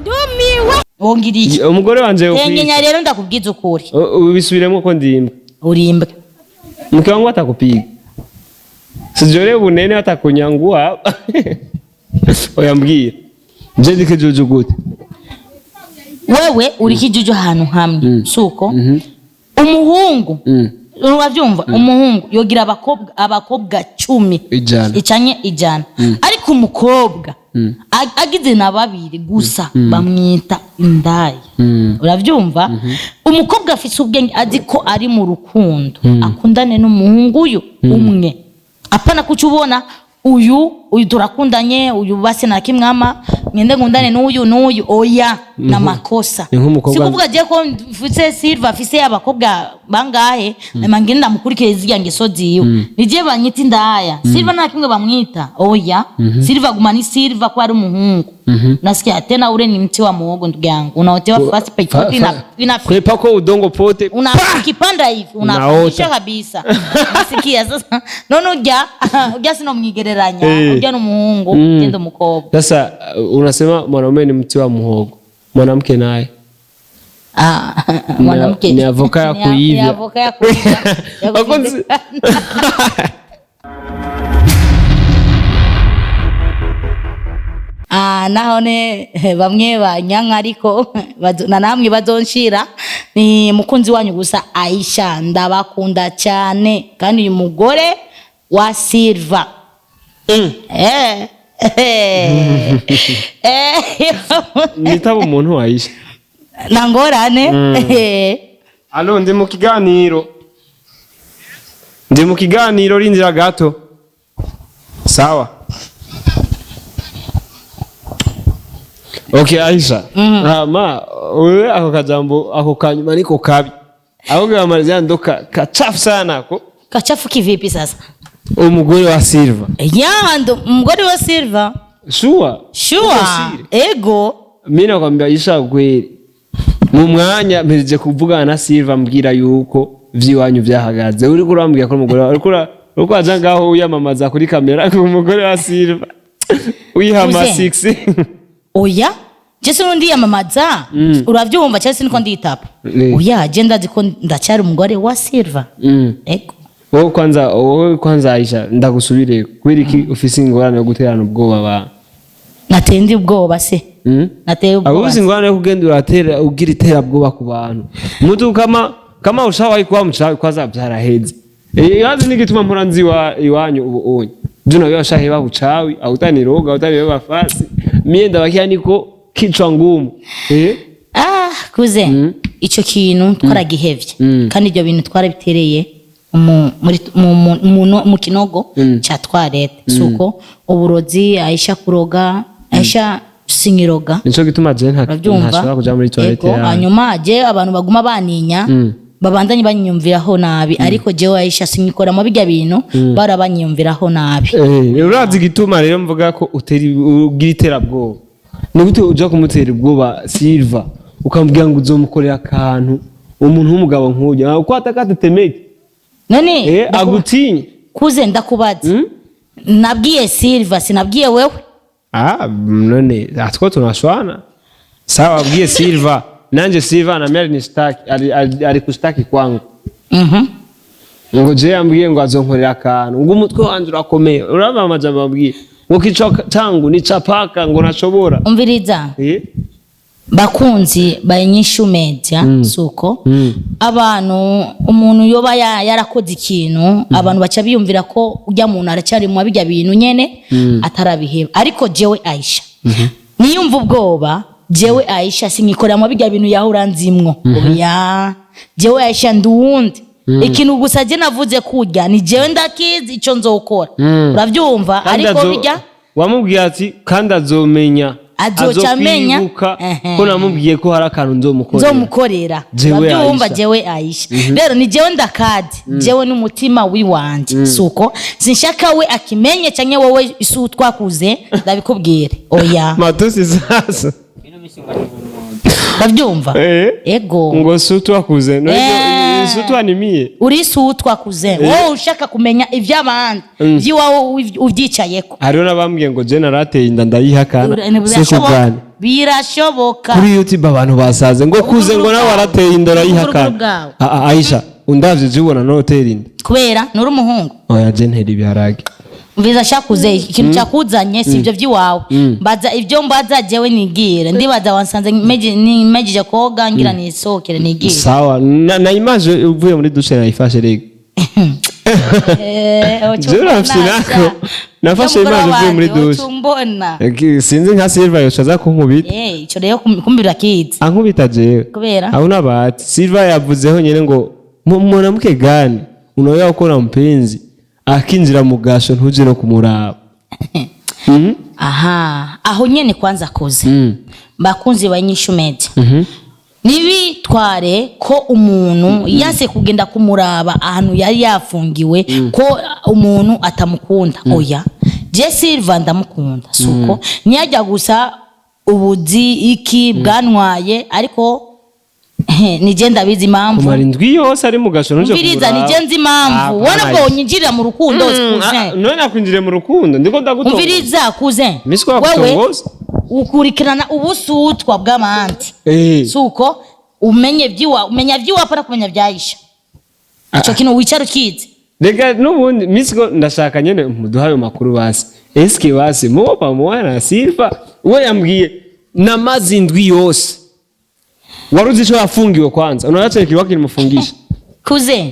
ndumiwe wongiriye umugore wanje yengenya rero ndakubwiza ukuri ubisubiremo ko ndimba urimba mke wangu atakupiga sijore bunene atakunyangua oyambwiye je ndikijuju gute wewe uri kijuju ahantu hamwe suko umuhungu uravyumva umuhungu yogira abakobwa 10 icanye ijana ariko umukobwa agize na babiri gusa bamwita indaya uravyumva umukobwa afise ubwenge aziko ari mu rukundo akundane n'umuhungu uyu umwe apana kucubona uyu turakundanye uyu base na kimwama ngende ngundane n'uyu oya na makosa sikuvuga je ko mfise Silva afise abakobwa bangahe namangene ndamukurikire ziya ngeso ziyo nije banyita indaya Silva nta kimwe bamwita oya Silva gumani Silva ko ari umuhungu nasikia tena ule ni mti wa muogo ndugu yangu unaotewa fast page ina kwepa ko udongo pote unakipanda hivi unafundisha kabisa nasikia sasa nono ujya sino mwigereranya ujya n'umuhungu gendo mukobwa sasa unasema mwanaume ni mti wa muhogo mwanamke naye mwanamke ni avoka ya kuivya ni avoka ya kuivya nahone bamwe banyanka ariko na namwe bazonshira ni mukunzi wanyu gusa Aisha ndabakunda cyane kandi uyu mugore wa Silva nitaba umuntu wa Aisha nangorane alo ndi mu kiganiro rinzira gato sawa okay Aisha wewe ako kajambo ako kanyuma niko kabi aho gamalizia ndoka kachafu sana ako kachafu kivipi sasa umugore wa Silva ndo umugore wa Silva sure ego mimi nakwambia Aisha kweli mu mwanya mpejeje kuvugana na Silva mbwira yuko vyiwanyu vyahagaze uri kurambwiye ko umugore uriko aja ngaho uyamamaza kuri kamera ko umugore wa Silva uyihama 6 oya Jese nundi yamamaza uravyumva cyase niko nditapa oya agenda ziko ndacyari umugore wa Silva ego wowe kwanza Aisha ndagusubire kwiriki ufise ingorane yo guterana ubwoba ba natendi ubwoba se nateye ubwoba abuzi ingorane yo kugenda uratera ugira itera bwoba ku bantu mutu kama ushawahi kuba mchawi kwanza byaraheze yazi nigituma mpora nzi iwanyu ubonye Juna wewe shaheba uchawi au utaniroga utaniroga fasi mie ndabakia niko kichwa ngumu kuze ico kintu twaragihevye kandi ibyo bintu twarabitereye mu kinogo cha twarete suko uburozi Aisha kuroga Aisha singiroga nico gituma je ntashobora kuja muri toilette hanyuma je abantu baguma baninya babandanye banyumviraho nabi ariko jewe Aisha sinyikora mu bijya bintu barabanyumviraho nabi urazi gituma rero mvuga ko ugira iterabwoba ni gute uja kumutera ubwoba Silva ukambwira ngo uzomukorera akantu umuntu w'umugabo nk'ujya uko atakatetemeke none agutinye kuze ndakubaza nabwiye Silva sinabwiye wewe none atwo tunashwana sawa abwiye Silva nanje Silva na mimi ni staki ali kustaki kwangu ngo je ambwiye ngo azonkorera akantu ngo umutwe wanje urakomeye uraba amajambo ambwiye ngo kicho changu ni chapaka ngo nashobora umviriza bakunzi bayinyishu media suko abantu umuntu yoba yarakoze ikintu abantu baca biyumvira ko ujya muntu aracyari mu bijya bintu nyene atarabiheba ariko jewe Aisha niyumva ubwoba jewe Aisha sinyikora mu bijya bintu yahura nzimwo oya jewe Aisha nduwundi ikintu gusa je navuze kurya ni jewe ndakizi ico nzokora uravyumva ariko bijya wamubwiye ati kandi azomenya azocamenya ko namubwiye ko hari akantu nzomukorera uravyumva jewe Aisha rero ni jewe ndakadi jewe n'umutima wiwanje suko sinshaka we akimenye canke wowe isu twakuze ndabikubwire oya matusi sasa uravyumva ego ngo su twakuze Isutwa ni mie. Urisutwa kuze. Wowe ushaka kumenya ivy'abandi. Vyiwawe uvyicayeko. Hariho nabambwiye ngo je narateye inda ndayihakana. Birashoboka. Kuri YouTube abantu basaze ngo kuze ngo nawe warateye inda urayihakana. Aisha undavye jibona no tera inda. Kubera nuri umuhungu. Oya je ntera ibiharage. Mviza shakuze ikintu cyakuzanye si ibyo vyiwawe. Mbaza ibyo mbaza jewe nigire. Ndibaza wansanze mejeje koga ngira nisokere nigire. Sawa na image uvuye muri douche nayifashe rega. Jura msinako nafashe image uvuye muri douche. Sinzi nka Silva yoshaza kunkubita. Ico rero kumbira kids. Ankubita jewe. Kubera hauna bahati. Silva yavuzeho nyene ngo mwanamke gani unoya ukora mpenzi akinjira mu gasho ntuje no kumuraba. Aha aho nyene kwanza koze bakunzi ba INYISHU media nibitware ko umuntu yase kugenda kumuraba ahantu yari yafungiwe ko umuntu atamukunda. Oya je Silva ndamukunda suko niyajya gusa ubuzi iki bwanwaye ariko nije ndabizi impamvu kumara indwi yose ari mu gasho nuje kumuraba. Nije nzi impamvu wana bonyinjira mu rukundo kuze none nakwinjire mu rukundo ndiko ndagutonga umviriza kuze wewe ukurikirana ubusutwa bw'abandi suko umenya vyiwa para kumenya vyayisha ico kintu wicara ukizi rega nubundi misiko ndashaka nyene muduhayo makuru basi eske basi moba mwana Silva we yambwiye namazi indwi yose waruzi cyo yafungiwe kwanza unayacha kiwaki nimufungisha kuze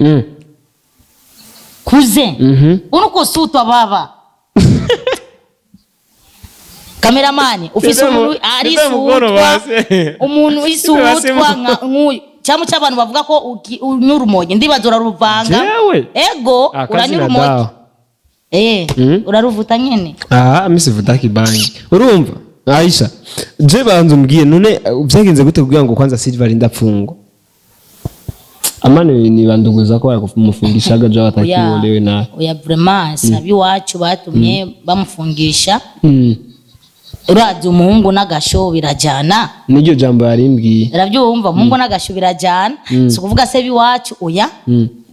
unuko sutwa baba kameramani ufise umuntu ari sutwa umuntu isutwa nk'uyu cyamo cy'abantu bavuga ko unyura umoye ndibaza uraruvanga ego uranyura umoye uraruvuta nyene misivuta kibangi urumva Aisha je banzo mbwiye none byagenze gute kugira ngo kwanza Silva rindapfungo amane ni banduguza ko yakumufungishaga je batakibolewe na oya vraiment sabi wacu batumye bamufungisha urazi umuhungu n'agasho birajana niryo jambo yarimbwiye uravyumva umuhungu n'agasho birajana so kuvuga sebi wacu oya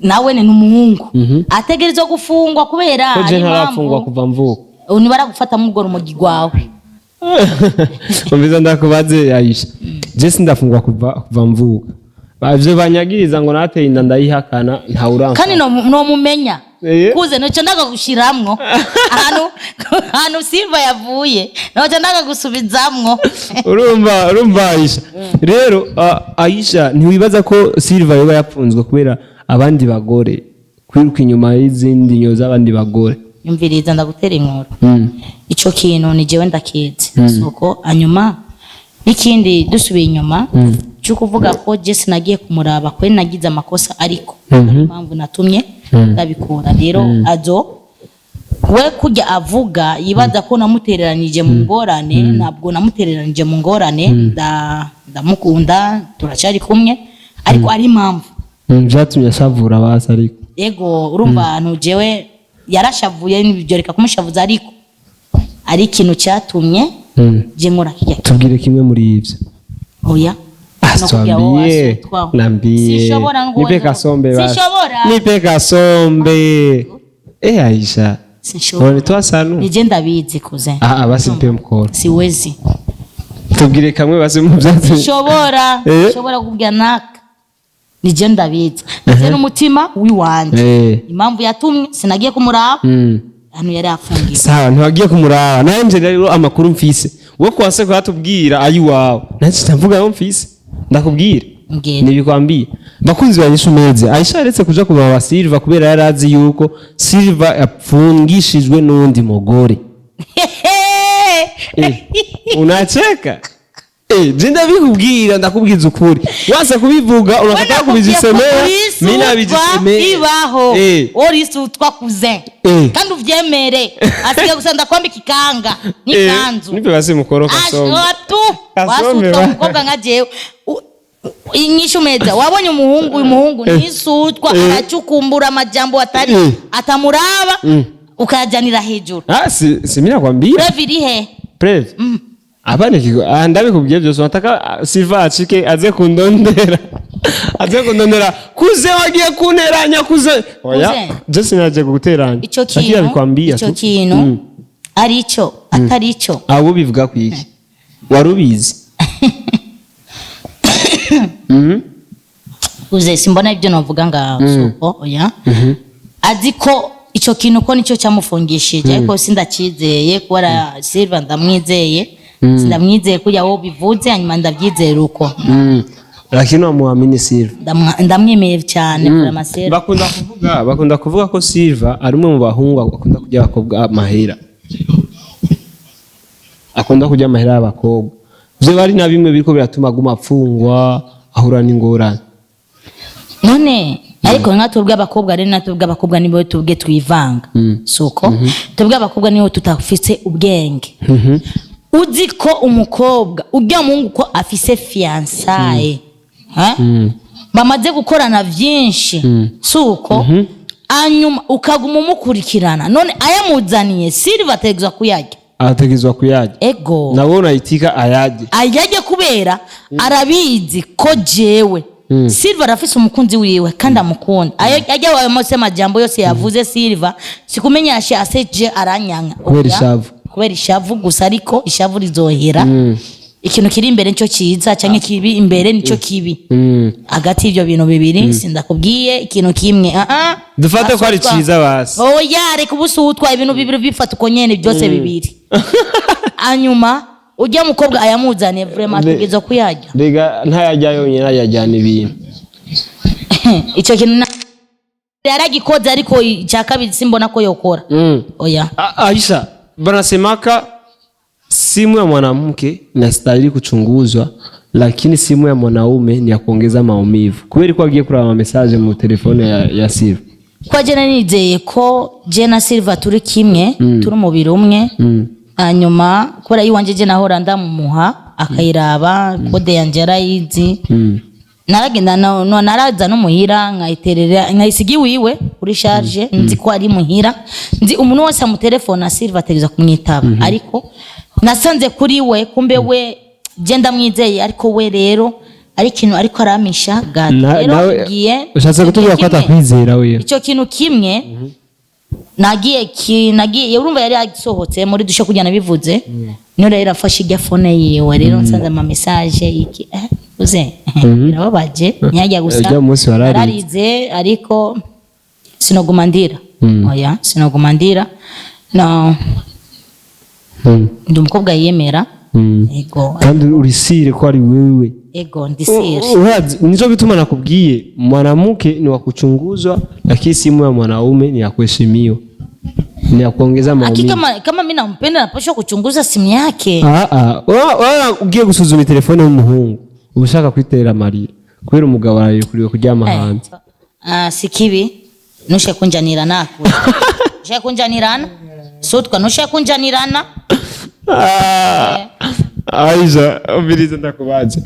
nawe ni umuhungu ategerezwa gufungwa kubera ari mpamvu kuva mvuko unibara gufata mugoro umugi gwawe umviza ndakubaze Aisha je sindafungwa kuva mvuka bavye banyagiriza ngo nateye inda ndayihakana nta uramfa kandi no mumenya kuze no cyandaga gushiramwo hano Silva yavuye no cyandaga gusubizamwo urumva Aisha rero Aisha ntiwibaza ko Silva yoba yapfunzwe kubera abandi bagore kwiruka inyuma y'izindi nyo z'abandi bagore yumviriza ndagutera inkuru ico kintu ni jewe ndakizi soko anyuma ikindi dusubiye inyuma cyo kuvuga ko Jesse nagiye kumuraba kwe nagize amakosa ariko impamvu natumye ndabikora rero azo we kujya avuga yibaza ko namutereranije mu ngorane ntabwo namutereranije mu ngorane ndamukunda turacari kumwe ariko ari impamvu byatumye ashavura basa ariko ego urumva ahantu jewe yarashavuye n'ibyo reka kumushavuza ariko ari ikintu cyatumye je nkora kijya tubwire kimwe muri ivyo oya nambiye nipe kasombe basi nipe kasombe Aisha sinshobora twasanu nije ndabizi kuze basi mpe mkoro siwezi tubwire kamwe basi mu byatsi nshobora kubwira naka nije ndabizi ndetse n'umutima wiwanje impamvu yatumye sinagiye kumuraba hano yari afungiye sawa ntiwagiye kumuraba nanje rero amakuru mfise wo kwase kwatubwira ayi wawe nanje ndavuga yo mfise ndakubwira nibikwambiye bakunzi ba INYISHU media Aisha aretse kuja kuba Silva kubera yarazi yuko Silva yapfungishijwe n'undi mugore unacheka jinda bikubwira ndakubwiza ukuri wase kubivuga unataka kubizisemera mina bizisemera ibaho ori sutwa kuze kandi uvyemere asiga gusanda kwamba kikanga nikanzu nipe basi mukoro kasombe wasutwa umukobwa nka jewe INYISHU media wabonye umuhungu nisutwa aracukumbura amajambo atari atamuraba ukajanira hejuru si mina kwambia previrihe abane kiko ndabikubwiye byose nataka Silva acike aze kundondera aze kundondera kuze wagiye kunteranya kuze oya Jesse naje guteranya ico kintu ari ico atari ico abo bivuga kwiki warubizi uze simbona ibyo navuga ngaho suko oya aziko ico kintu ko nico cyamufungishije ariko sindakizeye kubara Silva ndamwizeye sindamwizeye kuya wo bivuze hanyuma ndabyizera uko lakini wamuamini Silva ndamwemeye cyane kuri amasera bakunda kuvuga ko Silva ari umwe mu bahungu akunda kujya abakobwa amahera akunda kujya amahera y'abakobwa byo bari na bimwe biriko biratuma guma apfungwa ahura n'ingorane none ariko nka tubwe abakobwa rero natubwe abakobwa nibo tubwe twivanga suko tubwe abakobwa niho tutafise ubwenge uzi ko umukobwa ujya mungu ko afise fiançaye bamaze gukorana byinshi suko anyuma ukaguma umukurikirana none ayamuzaniye Silva ategezwa kuyajya ego nabona itika ayajye kubera arabizi ko jewe Silva arafise umukunzi wiwe kandi amukunda ajya wawe mose majambo yose yavuze Silva sikumenya yashaseje aranyanka kubera ishavu gusa ariko ishavu rizohera ikintu kiri imbere nico kiza canke kibi imbere nico kibi hagati y'ivyo bintu bibiri sindakubwiye ikintu kimwe dufate ko ari ciza basi oya reka ubusutwa ibintu bibiri bifata uko nyene byose bibiri anyuma ujya mukobwa ayamuzaniye vraiment ategezwa kuyajya rega ntayajya yonyine ayajyana ibintu ico kintu yaragikoze ariko cyakabiri simbona ko yokora oya Aisha banasemaka simu ya mwanamke inastahili kuchunguzwa lakini simu ya mwanaume ni ya kuongeza maumivu kubera ko agiye kuraba message mu telefone ya Silva kwa jena nizeye ko jena Silva turi kimwe turi mu biro umwe hanyuma kubera yiwanje je nahora ndamumuha akayiraba kode yanje yarayizi naragenda naraza no muhira nkayiterera nkayisigi wiwe kuri charge nzi ko ari muhira nzi umuntu wose mu telefone Silva ategeza kumwitaba ariko nasanze kuri we kumbe we je ndamwizeye ariko we rero ari kintu ariko aramisha rero ngiye ushatse kutubwira ko atakwizera we ico kintu kimwe nagiye urumva yari yagisohotse muri dushe kujyana bivuze niyo rero afashe ijya phone yiwe rero nsanze ama message iki uze birababaje ntiyajya gusa ararize ariko sinogumandira oya sinogumandira no ndi umukobwa yemera ego kandi urisire ko ari wewe ego ndisire nizo bituma nakubwiye mwanamke ni wa kuchunguzwa lakini simu ya mwanaume ni ya kuheshimiwa ni ya kuongeza maumivu kama mimi nampenda napaswa kuchunguza simu yake wala ugiye gusuzuma telefone y'umuhungu ubashaka kwiterera marira kubera umugabo araye kuriwe kuryama hanze sikibi nushe kunjanira nako nushe kunjanirana sutwa nushe kunjanirana Aisha ubiriza ndakubaje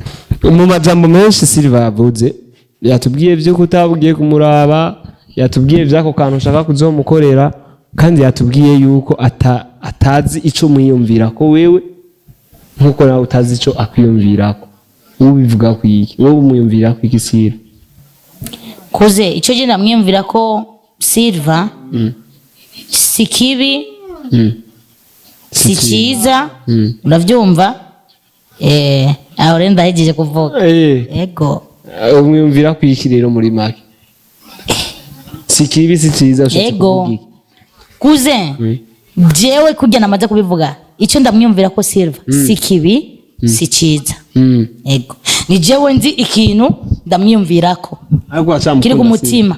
mu majambo menshi Silva yavuze yatubwiye byo kutabugiye kumuraba yatubwiye byako kantu ushaka kuzomukorera kandi yatubwiye yuko atazi ico mwiyumvira ko wewe nkuko nawe utazi ico akwiyumvira ko ubivuga kwiki wowe umuyumvira kwiki Silva kuze ico je ndamwiyumvira ko Silva sikibi si cyiza uravyumva aho rero ndahejeje kuvuga ego umwumvira kwiki rero muri make sikibi si cyiza ego kuze jewe kujya namaze kubivuga icyo ndamwumvira ko Silva sikibi si cyiza ego ni jewe nzi ikintu ndamwumvira ko kiri ku mutima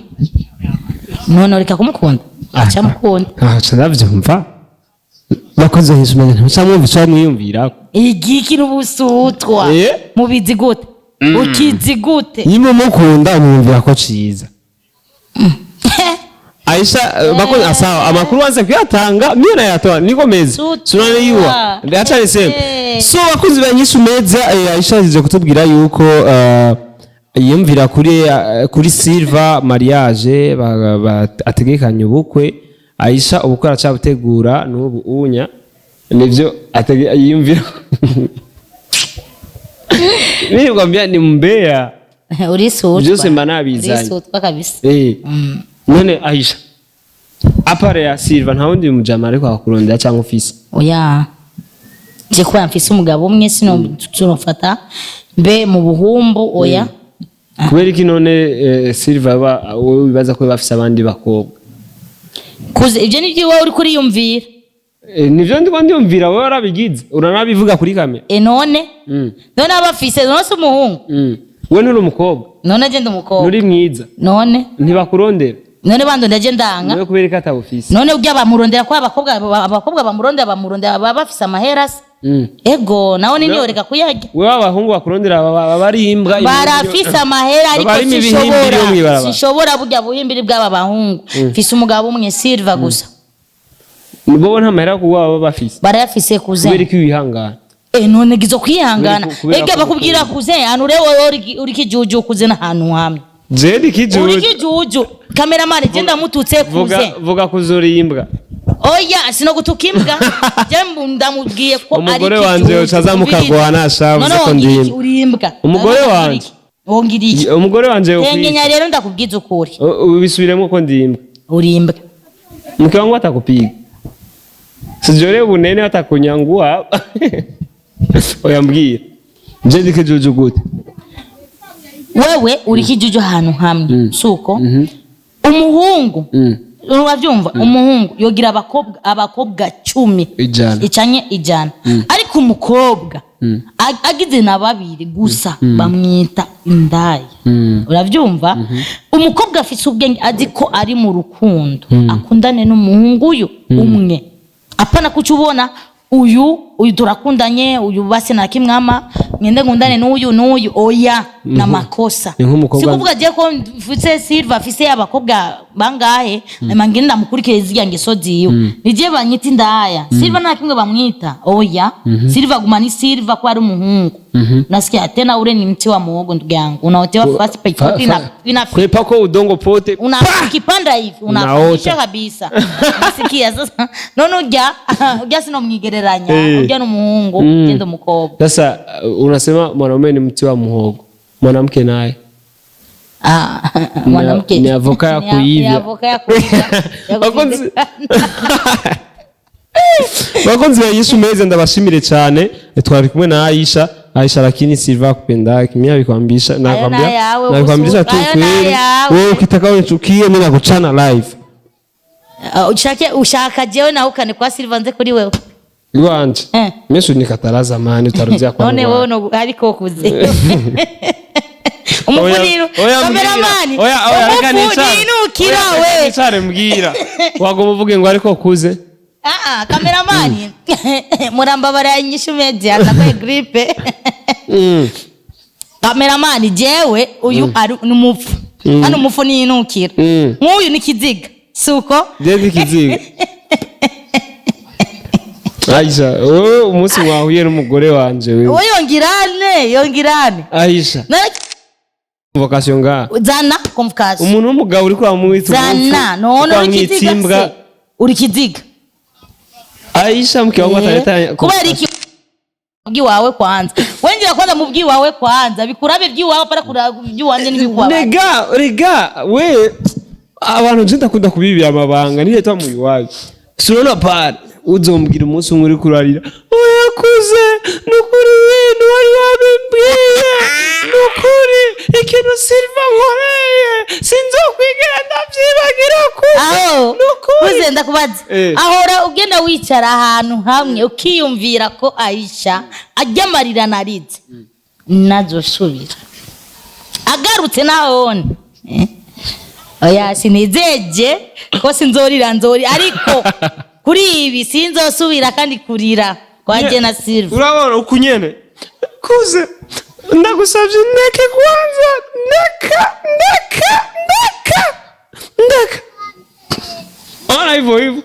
none reka kumukunda acamukunda ndavyumva bakoze hisumenya ntamwumva cyo mwiyumvira igiki n'ubusutwa mubizi gute ukizi gute nyimo mukunda mwumvira ko ciza Aisha bakoze asawa amakuru wanze kuyatanga mira yatoa niko meze sunane yiwa ndacane sema so bakoze banyishu meza Aisha zije kutubwira yuko yumvira kuri Silva mariage ategekanye ubukwe Aisha ubukwe aracabutegura n'ubu unya nivyo yumvira nikwambia ni mbea urisutwa byose mba nabizanye urisutwa kabisa none Aisha apare ya Silva nta wundi mujama ariko akurondera cyangwa office oya je ko yamfise umugabo umwe sino tunofata mbe mu buhumbu oya kubera iki none Silva wowe bibaza ko bafise abandi bakobwa kuze ibyo nibyo wowe uri kuriyumvira nivyo ndiyumvira wowe warabigize uranabivuga kuri kamera none none abafise none se umuhungu we nturi umukobwa none agenda umukobwa uri mwiza none ntibakurondera none bando ndaje ndanga none kubera ko atabufise none ubyo bamurondera ko abakobwa bamurondera bafise amahera se ego nawe niyo reka kuyarya wewe abahungu bakurondera bari imbwa barafise amahera ariko sishobora burya buhimbiri bw'aba bahungu fise umugabo umwe Silva gusa nibo nta mahera kuwa bafise barayafise kuze kubera ko wihangana none gizo kwihangana ega bakubwira kuze hano rewe uri kijuju kuze na hantu hamwe Jedi kijuju uri kijuju cameraman genda mututse kuze vuga kuzuri imbwa oya sino gutuka imbwa je ndamubwiye ko ari umugore wanje ucazamukagwana shavuze ko ndimba uri imbwa umugore wanje wongiriki umugore wanje ukenya rero ndakubwiza ukuri ubisubiremo ko ndimba uri imbwa mke wangu atakupiga sijore bunene atakunyangua oyambwiye Jedi kijuju gute wewe uri kijuju ahantu hamwe suko umuhungu uravyumva umuhungu yogira abakobwa 10 icanye ijana ariko umukobwa agize na babiri gusa bamwita indaya uravyumva umukobwa afise ubwenge azi ko ari mu rukundo akundane n'umuhungu uyu umwe apana kucubona uyu turakundanye uyu basi na kimwama ngende ngundane n'uyu oya na makosa sikuvuga je ko mfise Silva afise abakobwa bangahe mangene ndamukurikireza yange soziyo nije banyita indaya Silva nta kimwe bamwita oya Silva gumani Silva ko ari umuhungu nasikia tena ure ni mti wa muogo ndugu yangu unaotewa fast pay ina kwepa ko udongo pote unakipanda hivi unapisha kabisa nasikia sasa nono ujya sino mwigereranya ujya n'umuhungu genda umukobwa sasa unasema mwanaume ni mti wa muhogo mwanamke naye mwanamke ni avoka ya kuivya bakonzi bayishu meze ndabashimire cyane twari kumwe na Aisha lakini Silva kupenda kimya bikwambisha nakwambisha tu kweli wewe ukitaka unichukie mimi nakuchana live ushaka jewe na ukane kwa Silva nze kuri wewe Iwanje Mesu nikataraza mani utarudia kwa none wewe no ariko kuze umufuriro kameramani umufuriro wewe nicare mbwira wago muvuge ngo ariko kuze kameramani murambabara INYISHU media ndakwe gripe kameramani jewe uyu ari numufu hano umufu ni inukira nk'uyu ni kiziga suko Jedi kiziga Aisha umunsi mwahuye n'umugore wanje wewe yongirane Aisha vocation nga zana convocation umuntu w'umugabo uri kwa mwitse zana none uri kiziga Aisha mke wangu ataleta kubera iki bwi wawe kwanza wengira kwanza mu bwi wawe kwanza bikurabe byi wawe para kurabyi wanje n'ibikwa rega we abantu nje ndakunda kubibira amabanga niye twa mu iwawe surona par uzombwira umunsi umwe uri kurarira oyakuze nukuri wenu wari wabimbwiye nukuri ikintu Silva nkoreye sinzokwigera ndavyibagira nukuri kuze ndakubaza ahora ugenda wicara ahantu hamwe ukiyumvira ko Aisha ajya marira narize nazosubira agarutse nahone oya sinizeje ko sinzorira ariko kuri ibi sinzosubira kandi kurira kwa Jena Silva urabona ukunyene kuze ndagusabye ndeke kwanza ndeka ona hivyo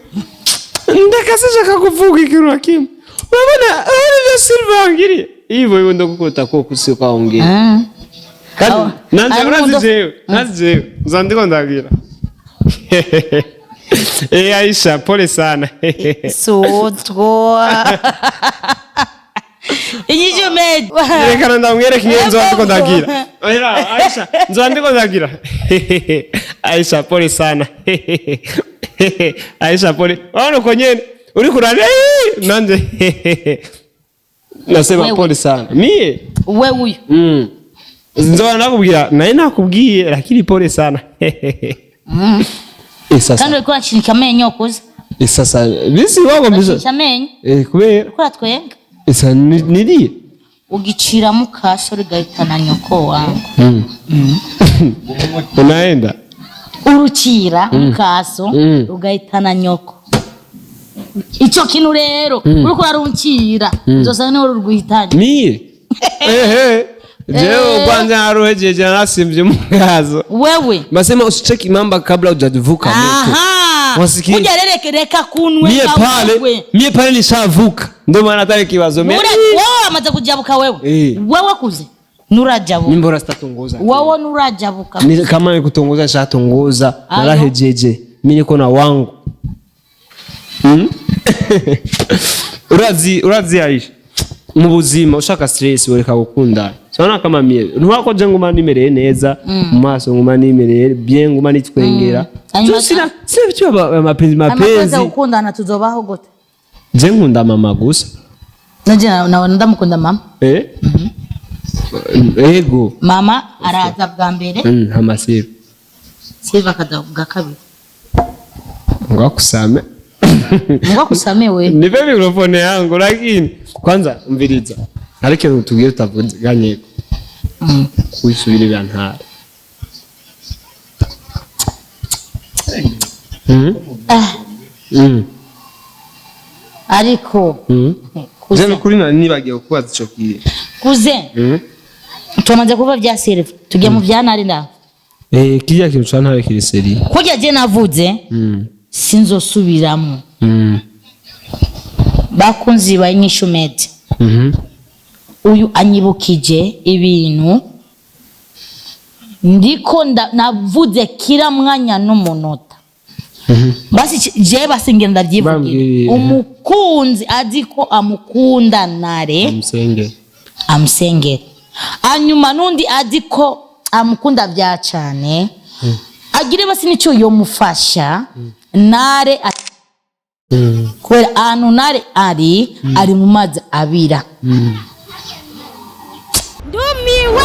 ndeka sishaka kuvuga ikintu kimwe urabona ari Silva angiriye hivyo ndakukota ko kusika ongera kandi nanze nzandiko ndagira Aisha pole sana sotwa inyishu made reka ndamwereke ngenzo ndiko ndagira oya Aisha nzo ndiko ndagira Aisha pole sana Aisha pole wana konyene uri kurane nanje nasema pole sana mie wewe huyu nzo nakubwira naye nakubwiye lakini pole sana sasa kandi ulikuwa chinika menyo koza sasa bisi wako mbizo chamenyo kubera kora twenga isa niriye ugicira mukaso rigahitana nyoko wangu unaenda urucira mukaso ugahitana nyoko ico kintu rero uriko araruncira uzosanga niho rurwihitanye mie Jeo kwanza haruhejeje nasimvye mukazo wewe basema usicheki mamba kabla hujavuka moto wasikia kuja reka kunwe mie pale nishavuka ndio maana hata kibazo mimi wewe amaze kujabuka wewe wewe kuze nurajabuka mimi bora sitatongoza wewe nurajabuka ni kama ni kutongoza nishatongoza narahejeje mimi niko na wangu urazi Aisha mu buzima ushaka stress wereka gukunda sana kama mie ntwako je nguma nimereye neza mu maso nguma nimereye bien nguma nitwengera sina bitu mapenzi amapenzi gukundana tuzobaho gute je nkunda mama gusa naje na ndamukunda mama ego mama araza bwa mbere amasiba siva kadavuga kabiri ngakusame ngakusamewe nipe mikrofone yangu lakini kwanza mviriza ariko ntugire utavuganye kwisubirira ntara ariko kuze kuri nibagiye kubaza ico kiye kuze tumaze kuva bya SILVA tugiye mu bya ntari ndaho kijya kintu cyo ntare kiri seri kujya je navuze sinzosubiramo bakunzi ba INYISHU made uyu anyibukije ibintu ndiko navuze kira mwanya n'umunota basi je basingira ndavyivugira umukunzi aziko amukunda nare amsenge anyuma nundi aziko amukunda bya cyane agire basi nico yo mufasha nare kwera anu nare ari mu mazi abira ndumiwe